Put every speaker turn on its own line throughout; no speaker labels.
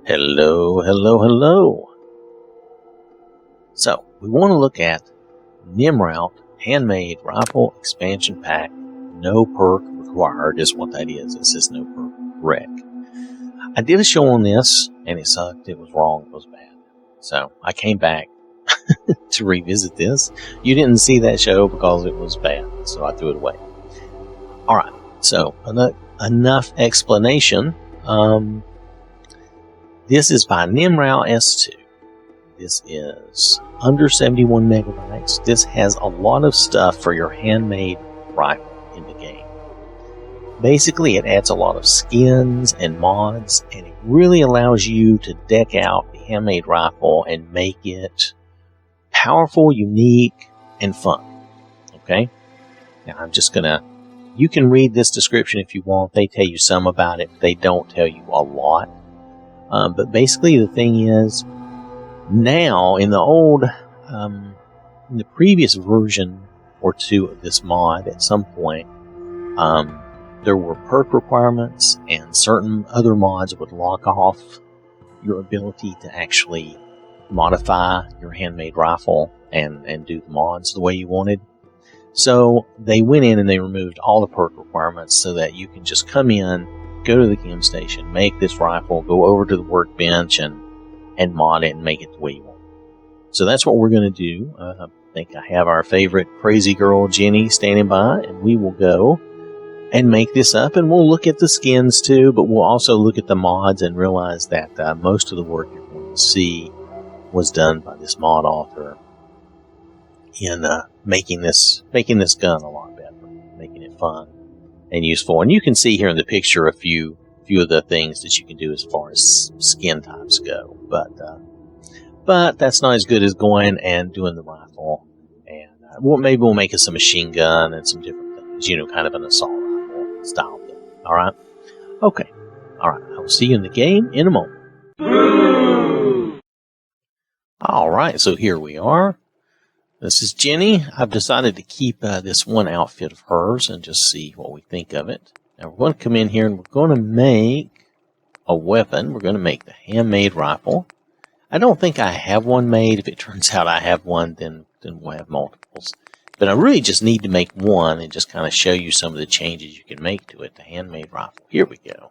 Hello, hello, hello. So, we want to look at Nimrout Handmade Rifle Expansion Pack. No perk required is what that is. It says no perk Req. I did a show on this, and it sucked. It was wrong. It was bad. So, I came back to revisit this. You didn't see that show because it was bad, so I threw it away. Alright, so enough explanation. This is by Nimrout S2. This is under 71 megabytes. This has a lot of stuff for your handmade rifle in the game. Basically, it adds a lot of skins and mods, and it really allows you to deck out the handmade rifle and make it powerful, unique, and fun. Okay? Now, I'm just gonna... You can read this description if you want. They tell you some about it. They don't tell you a lot. But basically the thing is, now in the previous version or two of this mod, at some point, there were perk requirements, and certain other mods would lock off your ability to actually modify your handmade rifle and do the mods the way you wanted. So they went in and they removed all the perk requirements so that you can just come in, go to the chem station, make this rifle, go over to the workbench and mod it and make it the way you want. So that's what we're going to do. I think I have our favorite crazy girl Jenny standing by, and we will go and make this up, and we'll look at the skins too, but we'll also look at the mods and realize that most of the work you're going to see was done by this mod author in making this gun a lot better, making it fun and useful. And you can see here in the picture a few of the things that you can do as far as skin types go. But that's not as good as going and doing the rifle. And maybe we'll make us a machine gun and some different things, kind of an assault rifle style thing. Alright? Okay. Alright, I will see you in the game in a moment. Alright, so here we are. This is Jenny. I've decided to keep this one outfit of hers and just see what we think of it. Now we're going to come in here and we're going to make a weapon. We're going to make the handmade rifle. I don't think I have one made. If it turns out I have one, then we'll have multiples. But I really just need to make one and just kind of show you some of the changes you can make to it, the handmade rifle. Here we go.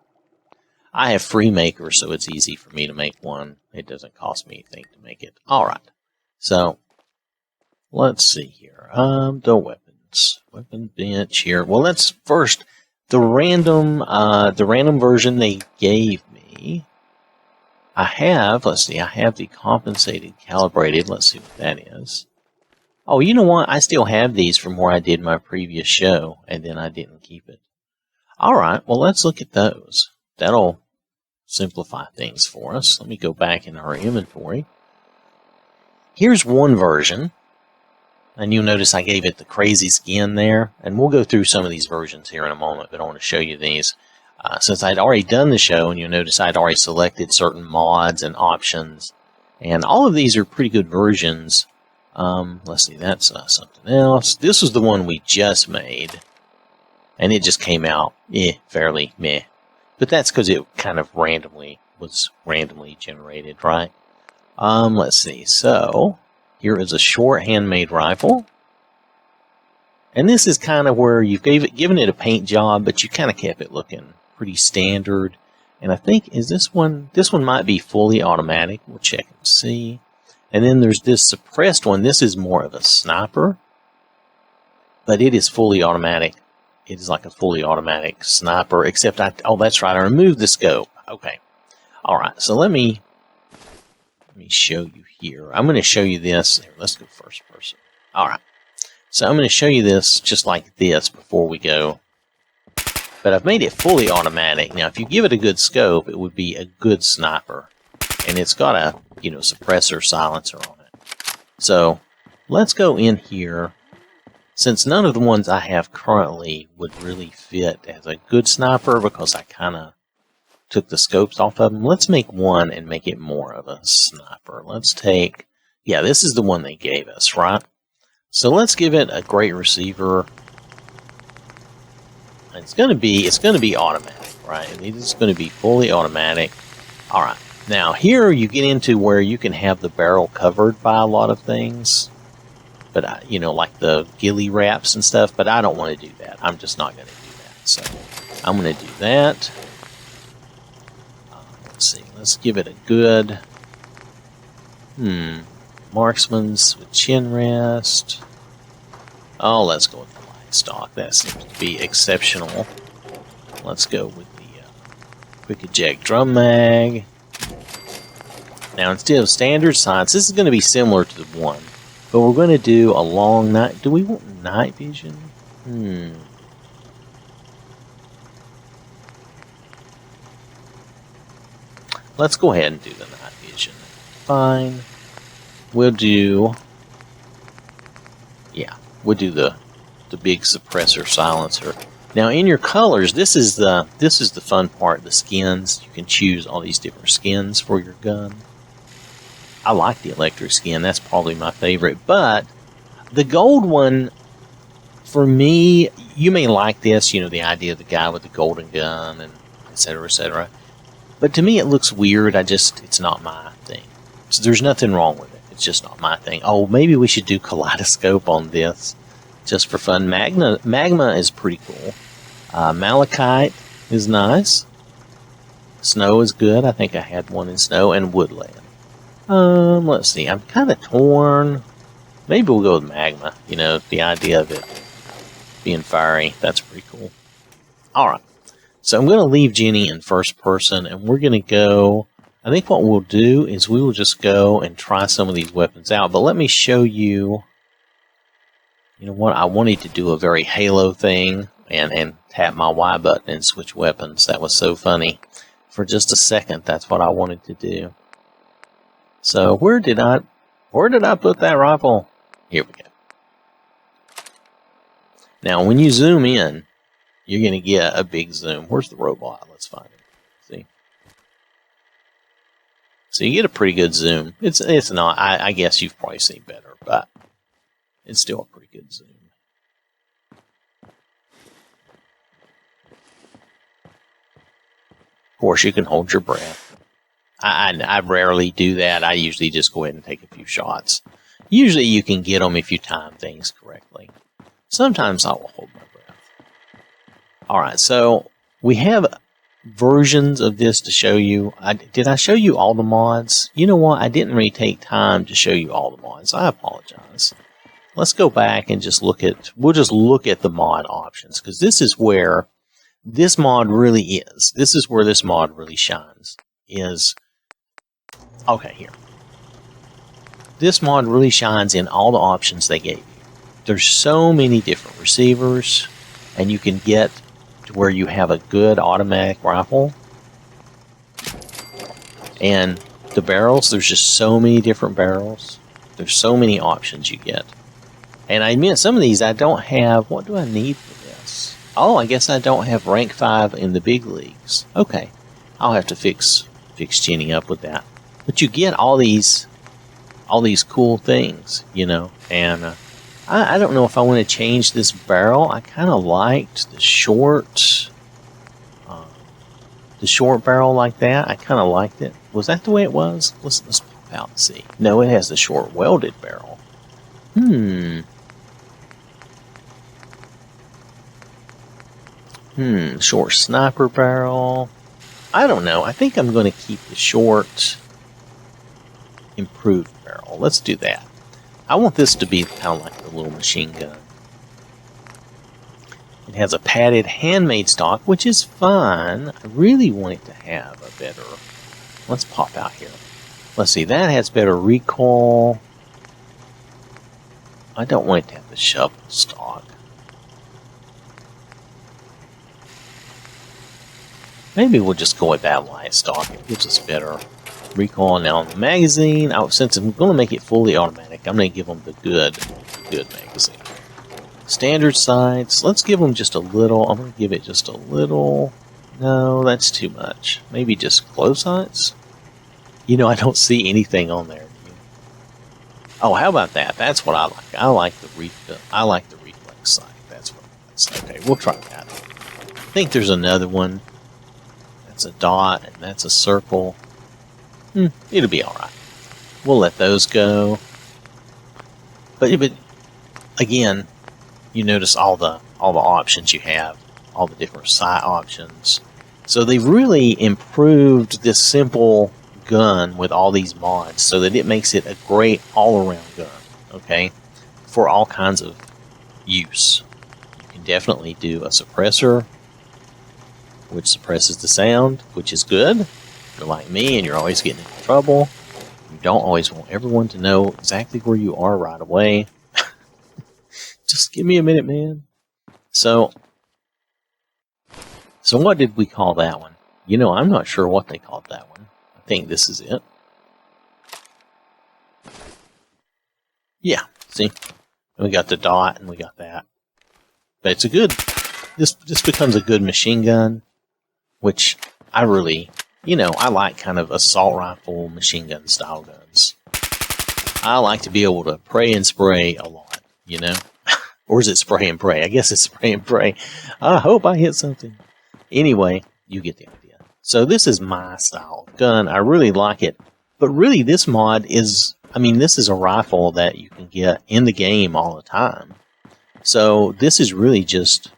I have free maker, so it's easy for me to make one. It doesn't cost me anything to make it. Alright, so let's see here. The weapons. Weapon bench here. Well, let's first, the random version they gave me. I have the compensated calibrated. Let's see what that is. Oh, you know what? I still have these from where I did my previous show, and then I didn't keep it. Alright, well, let's look at those. That'll simplify things for us. Let me go back in our inventory. Here's one version. And you'll notice I gave it the crazy skin there. And we'll go through some of these versions here in a moment, but I want to show you these. Since I'd already done the show, and you'll notice I'd already selected certain mods and options. And all of these are pretty good versions. Let's see, that's something else. This was the one we just made. And it just came out fairly meh. But that's because it kind of was randomly generated, right? Let's see, so here is a short handmade rifle. And this is kind of where you've given it a paint job, but you kind of kept it looking pretty standard. And I think, this one might be fully automatic. We'll check and see. And then there's this suppressed one. This is more of a sniper, but it is fully automatic. It is like a fully automatic sniper, except oh, that's right, I removed the scope. Okay. Alright, so let me show you here. I'm going to show you this. Here, let's go first person. Alright. So I'm going to show you this just like this before we go. But I've made it fully automatic. Now, if you give it a good scope, it would be a good sniper. And it's got a, suppressor silencer on it. So, let's go in here. Since none of the ones I have currently would really fit as a good sniper because I kind of took the scopes off of them, let's make one and make it more of a sniper. Let's take, this is the one they gave us, right? So let's give it a great receiver. It's going to be automatic, right? It's going to be fully automatic. All right. Now here you get into where you can have the barrel covered by a lot of things, but you know, like the ghillie wraps and stuff. But I don't want to do that. I'm just not going to do that. So I'm going to do that. Let's see. Let's give it a good marksman's with chin rest. Oh, let's go with the light stock. That seems to be exceptional. Let's go with the quick eject drum mag. Now, instead of standard sights, this is going to be similar to the one, but we're going to do a long night. Do we want night vision? Let's go ahead and do the night vision. Fine. We'll do, we'll do the big suppressor silencer. Now, in your colors, this is the fun part. The skins. You can choose all these different skins for your gun. I like the electric skin. That's probably my favorite. But the gold one, for me, you may like this, you know, the idea of the guy with the golden gun and et cetera, et cetera. But to me, it looks weird. It's not my thing. So there's nothing wrong with it. It's just not my thing. Oh, maybe we should do kaleidoscope on this just for fun. Magma is pretty cool. Malachite is nice. Snow is good. I think I had one in snow, and woodland. Let's see. I'm kind of torn. Maybe we'll go with magma. You know, the idea of it being fiery. That's pretty cool. Alright. So I'm going to leave Jenny in first person, and we're going to go... I think what we'll do is we will just go and try some of these weapons out. But let me show you... You know what? I wanted to do a very Halo thing and tap my Y button and switch weapons. That was so funny. For just a second, that's what I wanted to do. So where did I put that rifle? Here we go. Now when you zoom in, you're going to get a big zoom. Where's the robot? Let's find it. See? So you get a pretty good zoom. It's not, I guess you've probably seen better, but it's still a pretty good zoom. Of course, you can hold your breath. I rarely do that. I usually just go ahead and take a few shots. Usually you can get them if you time things correctly. Sometimes I will hold my breath. Alright, so we have versions of this to show you. Did I show you all the mods? You know what? I didn't really take time to show you all the mods. I apologize. Let's go back and just look at... We'll just look at the mod options, because this is where this mod really is. This is where this mod really shines. Okay, here. This mod really shines in all the options they gave you. There's so many different receivers, and you can get to where you have a good automatic rifle. And the barrels, there's just so many different barrels. There's so many options you get. And I admit, some of these I don't have. What do I need for this? Oh, I guess I don't have rank 5 in the big leagues. Okay. I'll have to fix Jenny up with that. But you get all these cool things, you know. And I don't know if I want to change this barrel. I kind of liked the short barrel like that. I kind of liked it. Was that the way it was? Let's pop out and see. No, it has the short welded barrel. Short sniper barrel. I don't know. I think I'm going to keep the short improved barrel. Let's do that. I want this to be kind of like the little machine gun. It has a padded handmade stock, which is fine. I really want it to have a better... Let's pop out here. Let's see. That has better recoil. I don't want it to have the shovel stock. Maybe we'll just go with that light stock. It gives us better recoil. Now on the magazine, since I'm going to make it fully automatic, I'm going to give them the good magazine. Standard sights, let's give them just a little. I'm going to give it just a little. No, that's too much. Maybe just close sights? You know, I don't see anything on there. Oh, how about that? That's what I like. I like the reflex sight. That's what it is. Okay, we'll try that. I think there's another one. That's a dot, and that's a circle. it'll be all right. We'll let those go. But again, you notice all the options you have, all the different sight options. So they've really improved this simple gun with all these mods so that it makes it a great all-around gun, okay, for all kinds of use. You can definitely do a suppressor, which suppresses the sound, which is good. If you're like me and you're always getting into trouble, you don't always want everyone to know exactly where you are right away. Just give me a minute, man. So what did we call that one? You know, I'm not sure what they called that one. I think this is it. Yeah, see? We got the dot and we got that. But it's a good, this becomes a good machine gun, which I really, you know, I like kind of assault rifle machine gun style guns. I like to be able to pray and spray a lot, you know? Or is it spray and pray? I guess it's spray and pray. I hope I hit something. Anyway, you get the idea. So this is my style of gun. I really like it. But really, this mod is, I mean, this is a rifle that you can get in the game all the time. So this is really just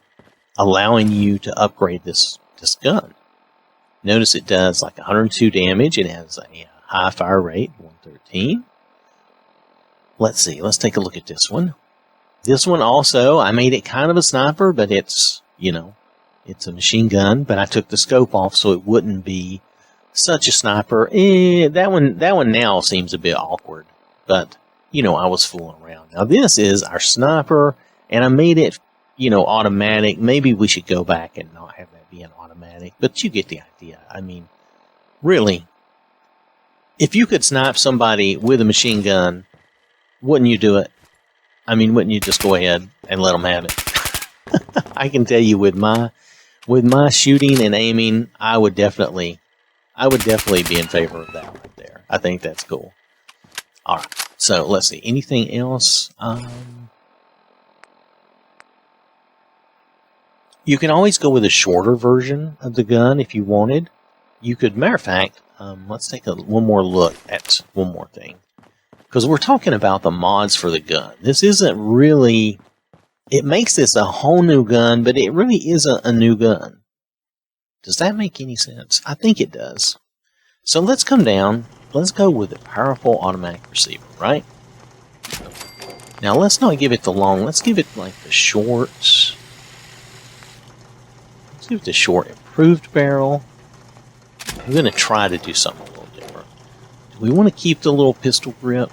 allowing you to upgrade this gun. Notice it does like 102 damage. It has a high fire rate, 113. Let's see. Let's take a look at this one. This one also, I made it kind of a sniper, but it's, you know, it's a machine gun, but I took the scope off so it wouldn't be such a sniper. That one now seems a bit awkward, but, you know, I was fooling around. Now this is our sniper, and I made it, you know, automatic. Maybe we should go back and not have that be an automatic, but you get the idea. I mean, really, if you could snipe somebody with a machine gun, wouldn't you do it? I mean, wouldn't you just go ahead and let them have it? I can tell you with my shooting and aiming, I would definitely be in favor of that right there. I think that's cool. All right. So let's see. Anything else? You can always go with a shorter version of the gun if you wanted. You could, matter of fact, let's take one more look at one more thing. Because we're talking about the mods for the gun. This isn't really, it makes this a whole new gun, but it really isn't a new gun. Does that make any sense? I think it does. So let's come down. Let's go with a powerful automatic receiver, right? Now let's not give it the long, let's give it like the short. Let's give it the short improved barrel. I'm going to try to do something a little different. Do we want to keep the little pistol grip?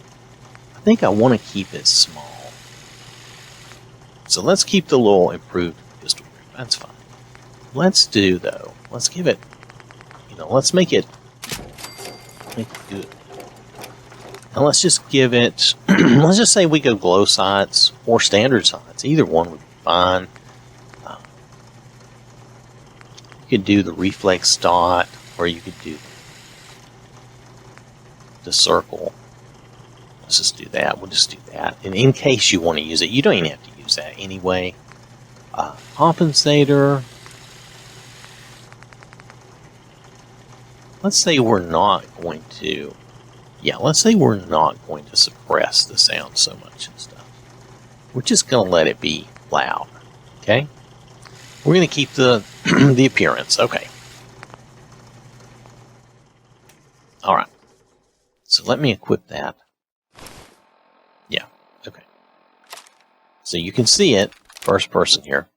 I think I want to keep it small. So let's keep the little improved pistol grip. That's fine. Let's do, though, let's give it, you know, let's make it good. Now let's just give it, let's just say we go glow sights or standard sights. Either one would be fine. You could do the reflex dot, or you could do the circle. Let's just do that. We'll just do that. And in case you want to use it, you don't even have to use that anyway. Compensator. Let's say we're not going to, let's say we're not going to suppress the sound so much and stuff. We're just going to let it be loud, okay? We're going to keep the the appearance, okay. All right. So let me equip that. Yeah, okay. So you can see it, first person here.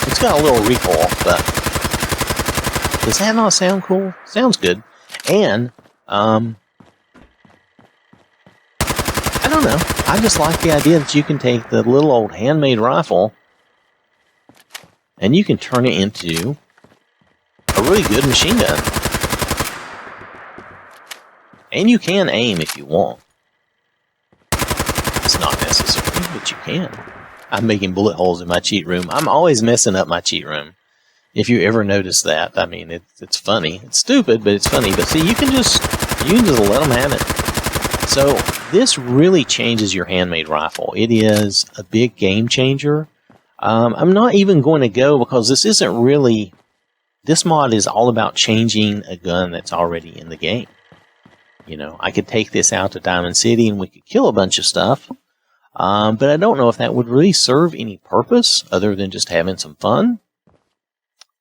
It's got a little recoil, but does that not sound cool? Sounds good. And, I don't know. I just like the idea that you can take the little old handmade rifle and you can turn it into a really good machine gun. And you can aim if you want. It's not necessary, but you can. I'm making bullet holes in my cheat room. I'm always messing up my cheat room. If you ever notice that, I mean, it's funny. It's stupid, but it's funny. But see, you can just let them have it. So this really changes your handmade rifle. It is a big game changer. I'm not even going to go because this isn't really, this mod is all about changing a gun that's already in the game. You know, I could take this out to Diamond City and we could kill a bunch of stuff. But I don't know if that would really serve any purpose other than just having some fun.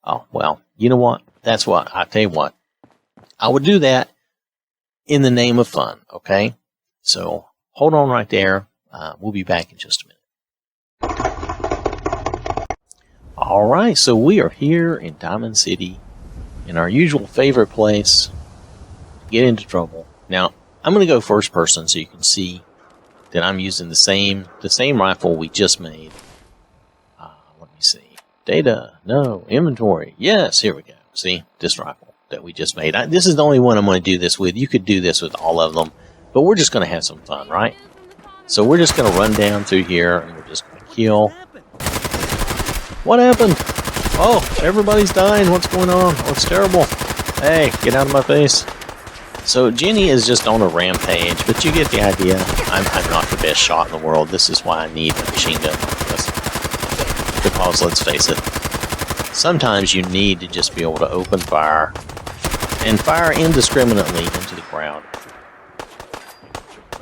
Oh, well, you know what? That's what, I tell you what. I would do that in the name of fun, okay? So, hold on right there. We'll be back in just a minute. Alright, so we are here in Diamond City, in our usual favorite place. Get into trouble. Now, I'm going to go first person so you can see that I'm using the same rifle we just made. Let me see. Data. No. Inventory. Yes, here we go. See? This rifle that we just made. This is the only one I'm going to do this with. You could do this with all of them. But we're just going to have some fun, right? So we're just going to run down through here and we're just going to kill. What happened? Oh, everybody's dying. What's going on? Oh, it's terrible. Hey, get out of my face. So Jenny is just on a rampage, but you get the idea. I'm not the best shot in the world. This is why I need a machine gun like this. Because, let's face it, sometimes you need to just be able to open fire and fire indiscriminately into the crowd.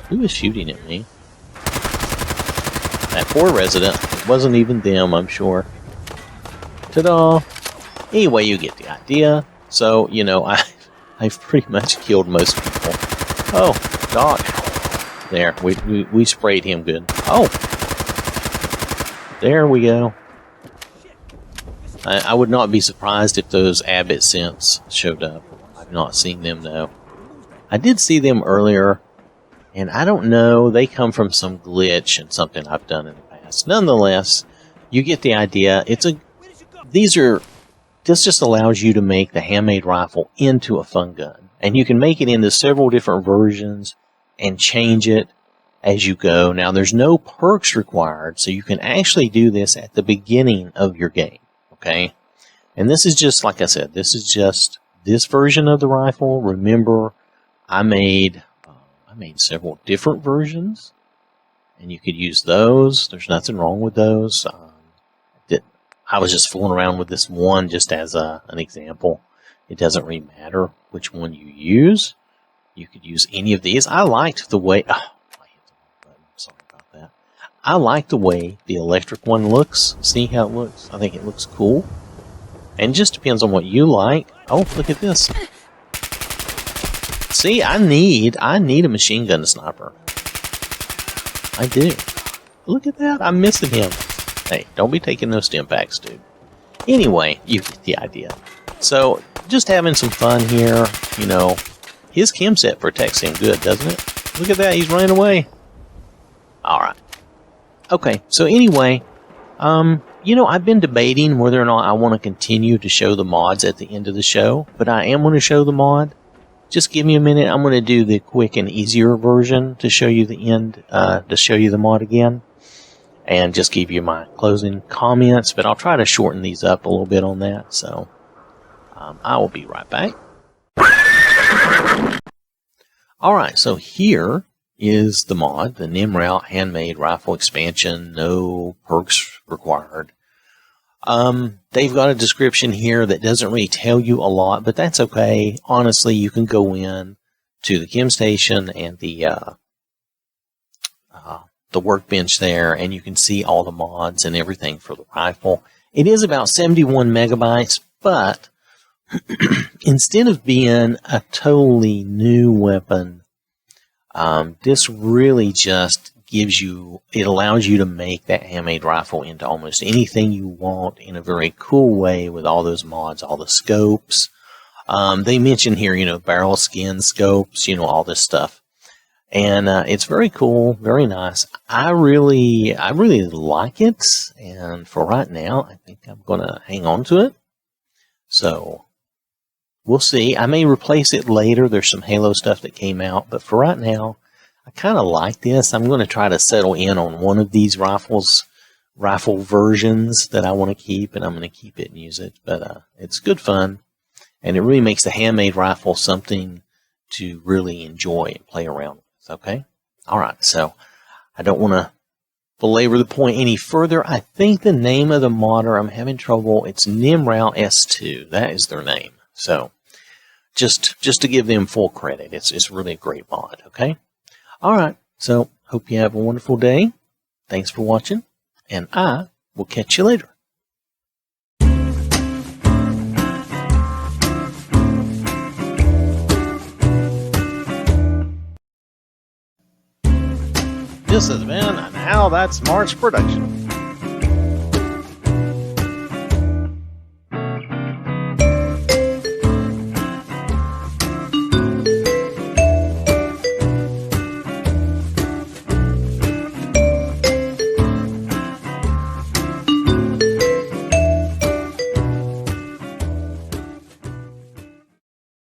Who is shooting at me? That poor resident. It wasn't even them, I'm sure. Ta-da! Anyway, you get the idea. So, you know, I've pretty much killed most people. Oh, Doc. There, we sprayed him good. Oh! There we go. I would not be surprised if those Abbott scents showed up. I've not seen them, though. I did see them earlier, and I don't know, they come from some glitch and something I've done in the past. Nonetheless, you get the idea. This just allows you to make the handmade rifle into a fun gun. And you can make it into several different versions and change it as you go. Now, there's no perks required, so you can actually do this at the beginning of your game. Okay? And this is just, like I said, this is just this version of the rifle. Remember, I made several different versions, and you could use those. There's nothing wrong with those. I was just fooling around with this one just as an example. It doesn't really matter which one you use. You could use any of these. I liked the way... Oh, I hit the wrong button. Sorry about that. I like the way the electric one looks. See how it looks? I think it looks cool. And it just depends on what you like. Oh, look at this. See, I need a machine gun sniper. I do. Look at that. I'm missing him. Hey, don't be taking those stim packs, dude. Anyway, you get the idea. So, just having some fun here. You know, his chem set protects him good, doesn't it? Look at that, he's running away. Alright. Okay, so anyway, you know, I've been debating whether or not I want to continue to show the mods at the end of the show, but I am going to show the mod. Just give me a minute. I'm going to do the quick and easier version to show you the end, to show you the mod again. And just give you my closing comments, but I'll try to shorten these up a little bit on that, so I will be right back. Alright, so here is the mod, the Nimrout Handmade Rifle Expansion, no perks required. They've got a description here that doesn't really tell you a lot, but that's okay. Honestly, you can go in to the chem station and the workbench there, and you can see all the mods and everything for the rifle. It is about 71 megabytes, but instead of being a totally new weapon, this really just gives you, it allows you to make that handmade rifle into almost anything you want in a very cool way with all those mods, all the scopes. They mention here, you know, barrel skin scopes, you know, all this stuff. And it's very cool, very nice. I really like it, and for right now, I think I'm going to hang on to it. So, we'll see. I may replace it later. There's some Halo stuff that came out, but for right now, I kind of like this. I'm going to try to settle in on one of these rifle versions that I want to keep, and I'm going to keep it and use it. But it's good fun, and it really makes the handmade rifle something to really enjoy and play around with. Okay? All right, so I don't want to belabor the point any further. I think the name of the modder, I'm having trouble. It's Nimrout S2. That is their name. So just to give them full credit, it's really a great mod. Okay. All right. So hope you have a wonderful day. Thanks for watching, and I will catch you later. This has been an OwwThatSmarts production.